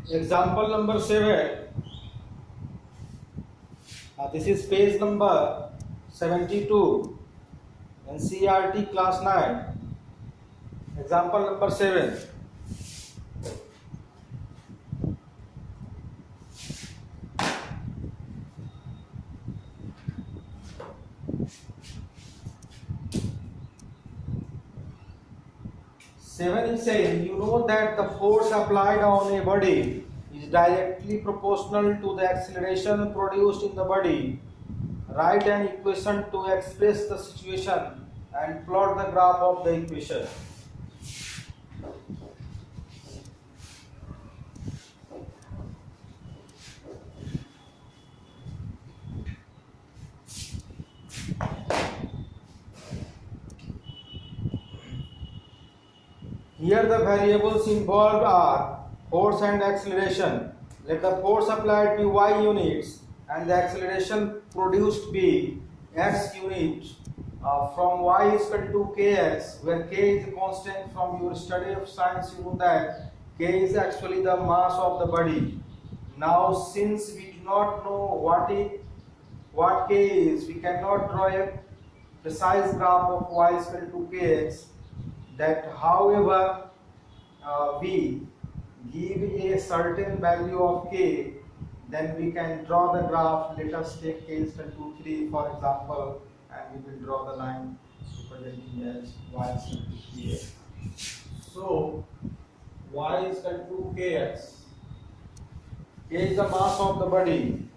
Example number 7. This is page number 72. NCERT class 9. Example number 7. Seven is saying, you know that the force applied on a body is directly proportional to the acceleration produced in the body. Write an equation to express the situation and plot the graph of the equation. Here the variables involved are force and acceleration. Let the force applied be y units and the acceleration produced be x units. From y is equal to kx, where k is a constant. From your study of science, you know that k is actually the mass of the body. Now, since we do not know what k is, we cannot draw a precise graph of y is equal to kx. That however we give a certain value of k, then we can draw the graph. Let us take k is equal to 3 for example, and we will draw the line representing as y is equal to 3x. So y is equal to kx. K is the mass of the body.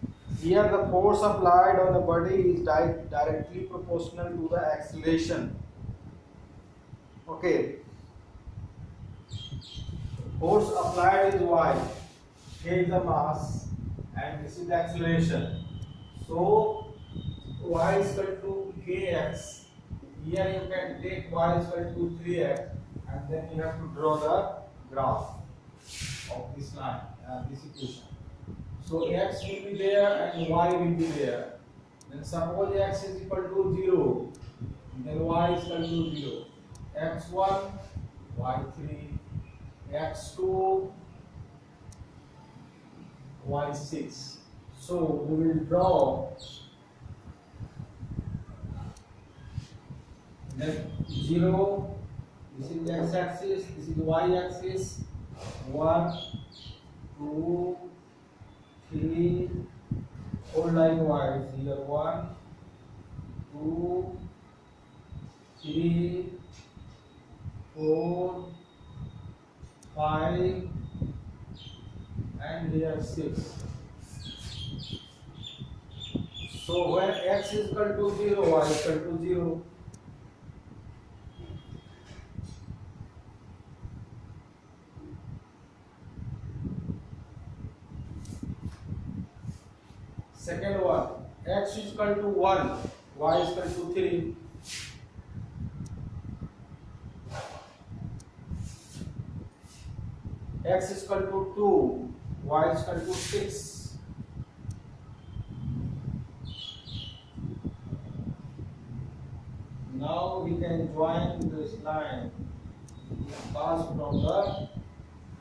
Here the force applied on the body is directly proportional to the acceleration. Okay, force applied is y, k is the mass, and this is the acceleration. So y is equal to kx. Here you can take y is equal to 3x, and then you have to draw the graph of this line, this equation. So x will be there and y will be there. Then suppose x is equal to 0, then y is equal to 0. x1, y3, x2, y6. So we will draw then 0, this is the x-axis, this is the y-axis, 1, 2, 3, whole line wise, here 1, 2, 3, 4, 5, and here 6. So when x is equal to 0, y is equal to 0. Second one, x is equal to 1, y is equal to 3. X is equal to 2, y is equal to 6. Now we can join this line pass from the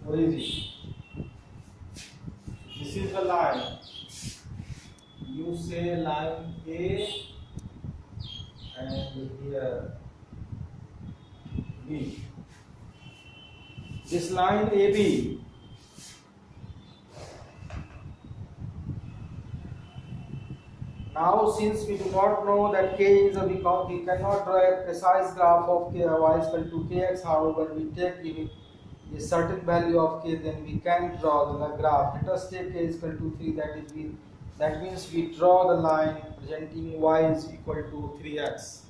origin. This is the line. You say line A and here B. This line AB now, since we do not know that k is a, we cannot draw a precise graph of k, y is equal to kx. However, we take a certain value of k, then we can draw the graph. Let us take k is equal to 3. That means we draw the line representing y is equal to 3x.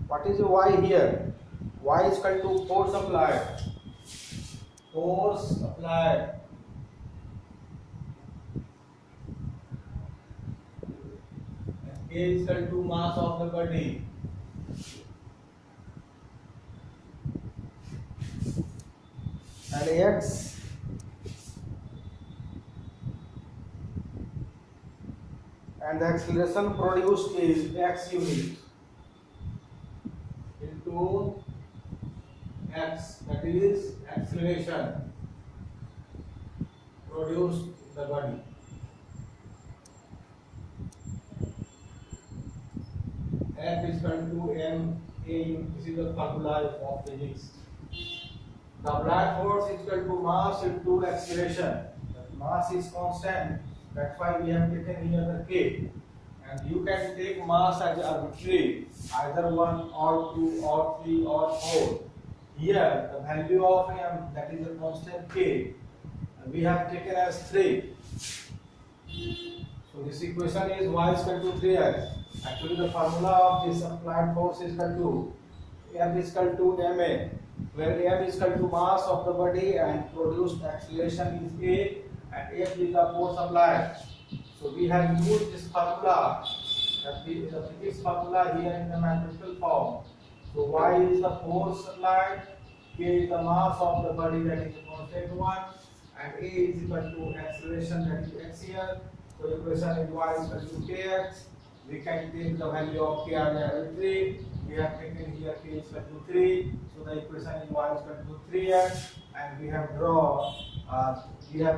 What is y here? Y is equal to force applied. Force applied. And k is equal to mass of the body. And x and the acceleration produced is x unit into x, that that is acceleration produced in the body. F is equal to m a. This is the formula of physics. The applied force is equal to mass into acceleration. The mass is constant. That's why we have taken here the k. And you can take mass as arbitrary, either 1 or 2 or 3 or 4. Here, the value of m, that is a constant k, we have taken as 3. So this equation is y is equal to 3x. Actually, the formula of this applied force is equal to m is equal to ma, where m is equal to mass of the body and produced acceleration is a, and f is the force applied. So we have used this formula, the physics formula here in the mathematical form. So y is the force applied, k is the mass of the body, that is the constant one, and a is equal to acceleration, that is x here. So the equation is y is equal to kx. We can take the value of k as arbitrary. We have taken here k is equal to 3. So the equation is y is equal to 3x, and we have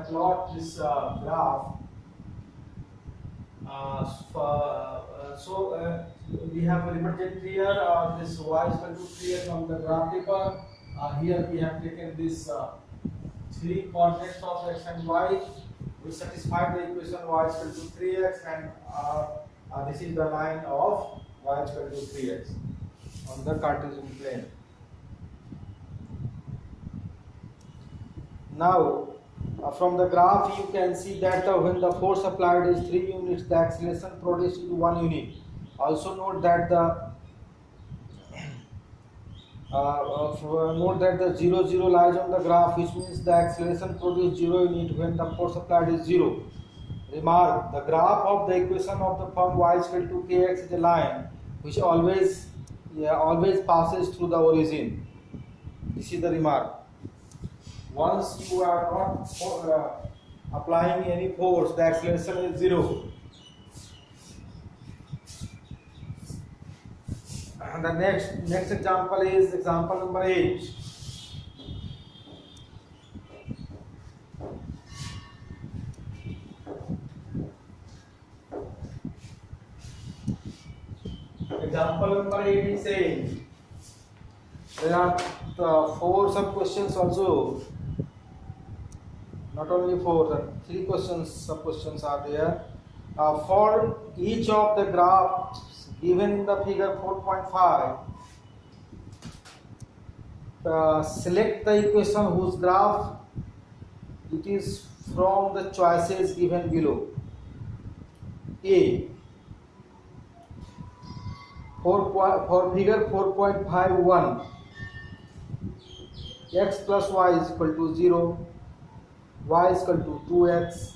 plot this graph. We have represented here this y is equal to 3x on the graph paper. Here we have taken this 3 coordinates of x and y. We satisfied the equation y is equal to 3x, and this is the line of y is equal to 3x on the Cartesian plane. Now, from the graph you can see that when the force applied is 3 units, the acceleration produced is 1 unit. Also note that the 0 0 lies on the graph, which means the acceleration produced 0 unit when the force applied is 0. Remark, the graph of the equation of the form y is equal to kx is a line which always passes through the origin. This is the remark. Once you are not applying any force, the acceleration is 0. And the next example is example number 8. Example number 8 is saying there are 4 sub questions also. Not only 4, 3 questions, sub questions are there. For each of the graphs given in the figure 4.5, select the equation whose graph it is from the choices given below. A. For figure 4.51, x plus y is equal to 0, y is equal to 2x,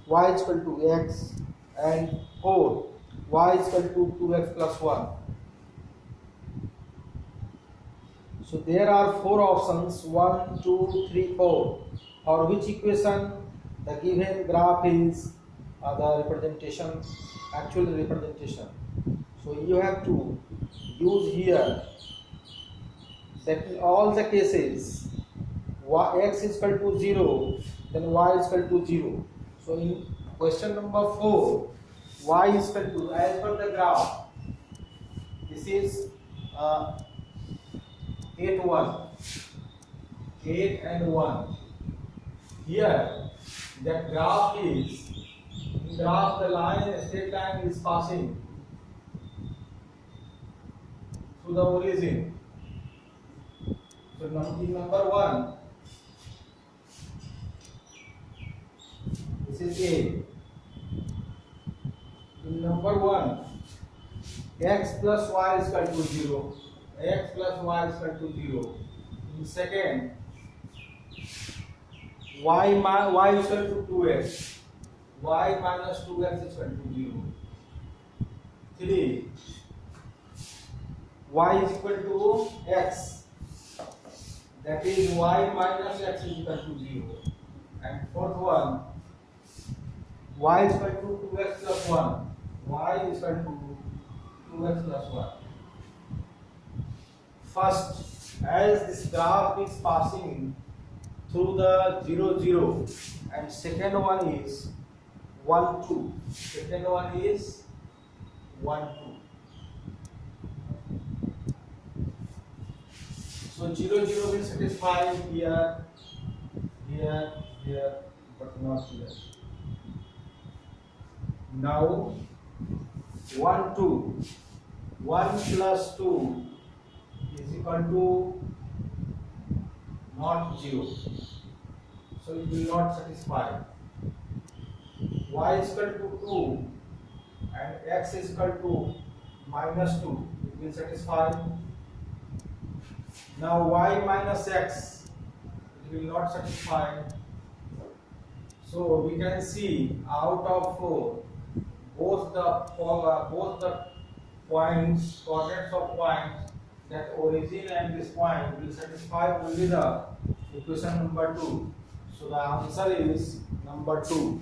y is equal to x, and 4, y is equal to 2x plus 1. So there are 4 options, 1, 2, 3, 4, for which equation the given graph is the representation, actual representation. So you have to use here that in all the cases x is equal to 0, then y is equal to 0. So in question number 4, y is equal to, as per the graph, this is 8 1, 8 and 1. Here that graph is, in graph the line, a straight line is passing through the origin. So in number 1, this is A. In number 1, x plus y is equal to 0. X plus y is equal to 0. In second, y is equal to 2x. Y minus 2x is equal to 0. 3. Y is equal to x. That is y minus x is equal to 0. And fourth one, y is equal to 2x plus 1. Y is equal to 2x plus 1. First, as this graph is passing through the 0 0, and second one is 1 2. Second one is 1 2. So 0 0 will satisfy here, here, here, but not here. Now 1 2. 1 plus 2 is equal to not 0. So it will not satisfy. Y is equal to 2 and x is equal to minus 2. It will satisfy. Now y minus x, it will not satisfy. So we can see out of both the points, coordinates of points, that origin and this point will satisfy only the equation number 2. So the answer is number 2.